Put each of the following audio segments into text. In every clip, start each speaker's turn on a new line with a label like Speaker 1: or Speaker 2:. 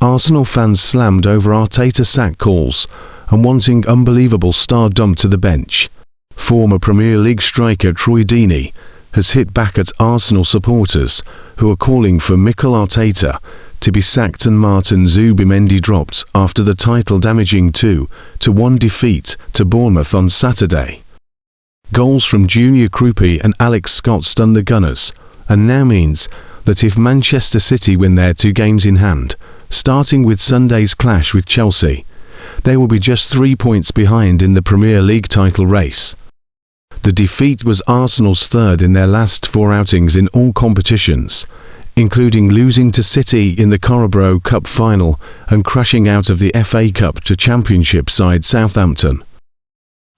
Speaker 1: Arsenal fans slammed over Arteta sack calls and wanting unbelievable stardom to the bench. Former Premier League striker Troy Deeney has hit back at Arsenal supporters who are calling for Mikel Arteta to be sacked and Martin Zubimendi dropped after the title-damaging 2-1 defeat to Bournemouth on Saturday. Goals from Junior Krupi and Alex Scott stunned the Gunners, and now means that if Manchester City win their 2 games in hand, starting with Sunday's clash with Chelsea, they will be just 3 points behind in the Premier League title race. The defeat was Arsenal's 3rd in their last 4 outings in all competitions, including losing to City in the Carabao Cup final and crashing out of the FA Cup to Championship side Southampton.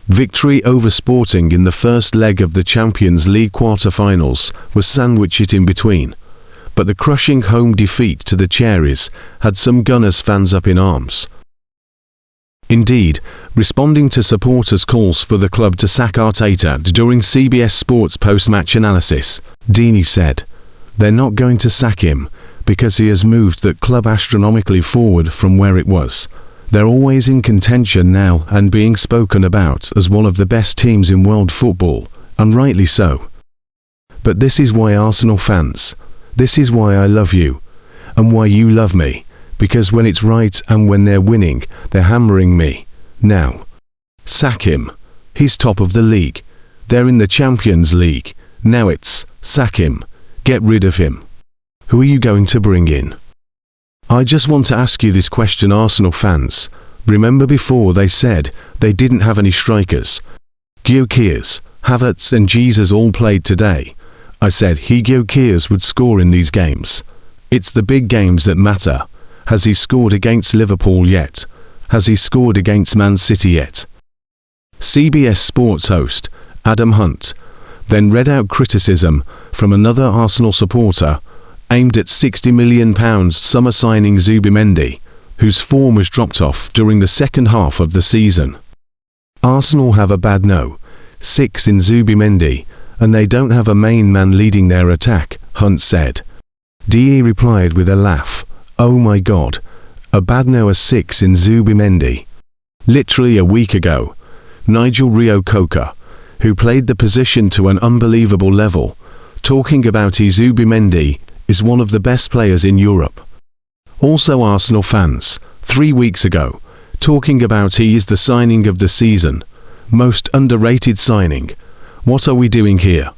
Speaker 1: Victory over Sporting in the first leg of the Champions League quarter-finals was sandwiched in between, but the crushing home defeat to the Cherries had some Gunners fans up in arms. Indeed, responding to supporters' calls for the club to sack Arteta during CBS Sports post-match analysis, Deeney said, "They're not going to sack him because he has moved that club astronomically forward from where it was. They're always in contention now and being spoken about as one of the best teams in world football, and rightly so. But this is why Arsenal fans, this is why I love you, and why you love me. Because when it's right and when they're winning, they're hammering me. Now, sack him. He's top of the league. They're in the Champions League. Now it's, sack him. Get rid of him. Who are you going to bring in?" I just want to ask you this question, Arsenal fans. Remember before they said they didn't have any strikers? Gyökeres, Havertz and Jesus all played today. I said Gyökeres would score in these games. It's the big games that matter. Has he scored against Liverpool yet? Has he scored against Man City yet? CBS Sports host Adam Hunt then read out criticism from another Arsenal supporter aimed at £60 million summer signing Zubimendi, whose form was dropped off during the second half of the season. Arsenal have a bad 6 in Zubimendi, and they don't have a main man leading their attack, Hunt said. Deeney replied with a laugh, "Oh my God, a bad 6 in Zubimendi." Literally a week ago, Nigel Rio-Coker, who played the position to an unbelievable level, talking about Zubimendi is one of the best players in Europe. Also Arsenal fans, 3 weeks ago, talking about he is the signing of the season, most underrated signing. What are we doing here?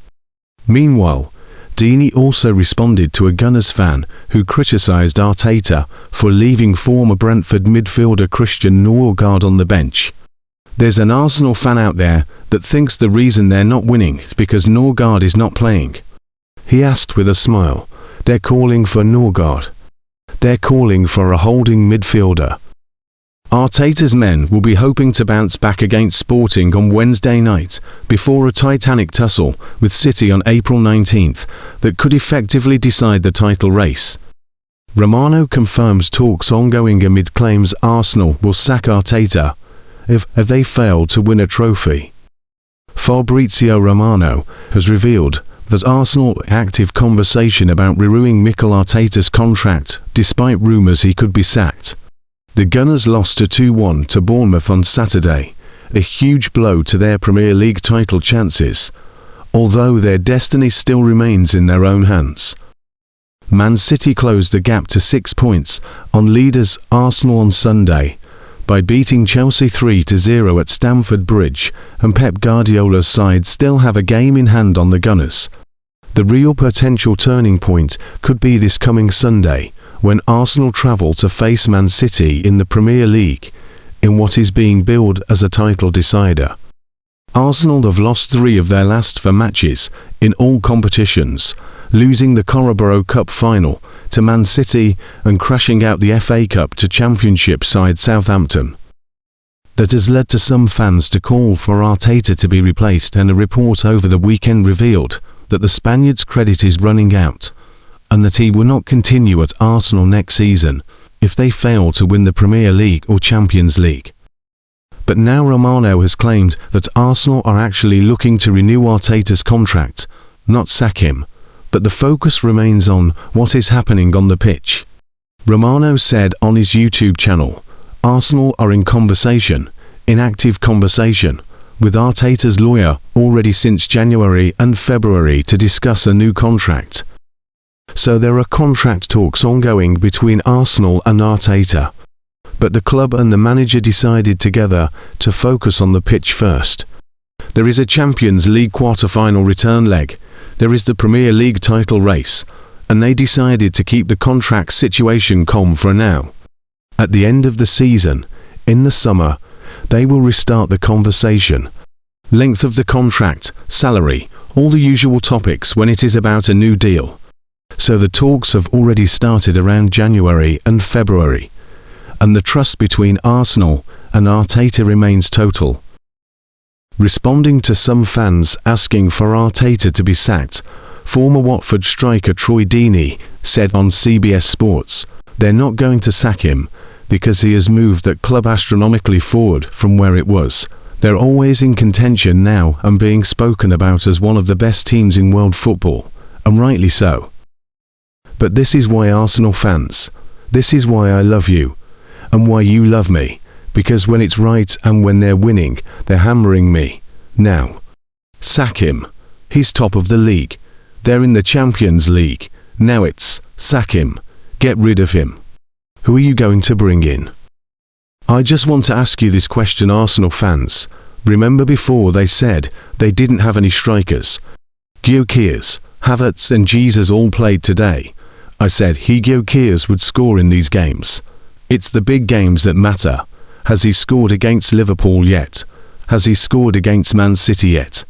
Speaker 1: Meanwhile, Deeney also responded to a Gunners fan who criticised Arteta for leaving former Brentford midfielder Christian Odegaard on the bench. There's an Arsenal fan out there that thinks the reason they're not winning is because Odegaard is not playing. He asked with a smile, "They're calling for Odegaard. They're calling for a holding midfielder." Arteta's men will be hoping to bounce back against Sporting on Wednesday night before a titanic tussle with City on April 19th that could effectively decide the title race. Romano confirms talks ongoing amid claims Arsenal will sack Arteta if they fail to win a trophy. Fabrizio Romano has revealed that Arsenal active conversation about renewing Mikel Arteta's contract despite rumours he could be sacked. The Gunners lost 2-1 to Bournemouth on Saturday, a huge blow to their Premier League title chances, although their destiny still remains in their own hands. Man City closed the gap to 6 points on leaders Arsenal on Sunday by beating Chelsea 3-0 at Stamford Bridge, and Pep Guardiola's side still have a game in hand on the Gunners. The real potential turning point could be this coming Sunday, when Arsenal travel to face Man City in the Premier League, in what is being billed as a title decider. Arsenal have lost 3 of their last 4 matches in all competitions, losing the Carabao Cup final to Man City and crashing out the FA Cup to Championship side Southampton. That has led to some fans to call for Arteta to be replaced, and a report over the weekend revealed that the Spaniard's credit is running out, and that he will not continue at Arsenal next season if they fail to win the Premier League or Champions League. But now Romano has claimed that Arsenal are actually looking to renew Arteta's contract, not sack him, but the focus remains on what is happening on the pitch. Romano said on his YouTube channel, Arsenal are in conversation, in active conversation, with Arteta's lawyer already since January and February to discuss a new contract. So there are contract talks ongoing between Arsenal and Arteta. But the club and the manager decided together to focus on the pitch first. There is a Champions League quarter-final return leg, there is the Premier League title race, and they decided to keep the contract situation calm for now. At the end of the season, in the summer, they will restart the conversation. Length of the contract, salary, all the usual topics when it is about a new deal. So the talks have already started around January and February, and the trust between Arsenal and Arteta remains total. Responding to some fans asking for Arteta to be sacked, former Watford striker Troy Deeney said on CBS Sports, they're not going to sack him because he has moved that club astronomically forward from where it was. They're always in contention now and being spoken about as one of the best teams in world football, and rightly so. But this is why Arsenal fans, this is why I love you, and why you love me, because when it's right and when they're winning, they're hammering me. Now, sack him. He's top of the league. They're in the Champions League. Now it's, sack him. Get rid of him. Who are you going to bring in? I just want to ask you this question, Arsenal fans. Remember before they said they didn't have any strikers? Gyökeres, Havertz and Jesus all played today. I said Gyökeres would score in these games. It's the big games that matter. Has he scored against Liverpool yet? Has he scored against Man City yet?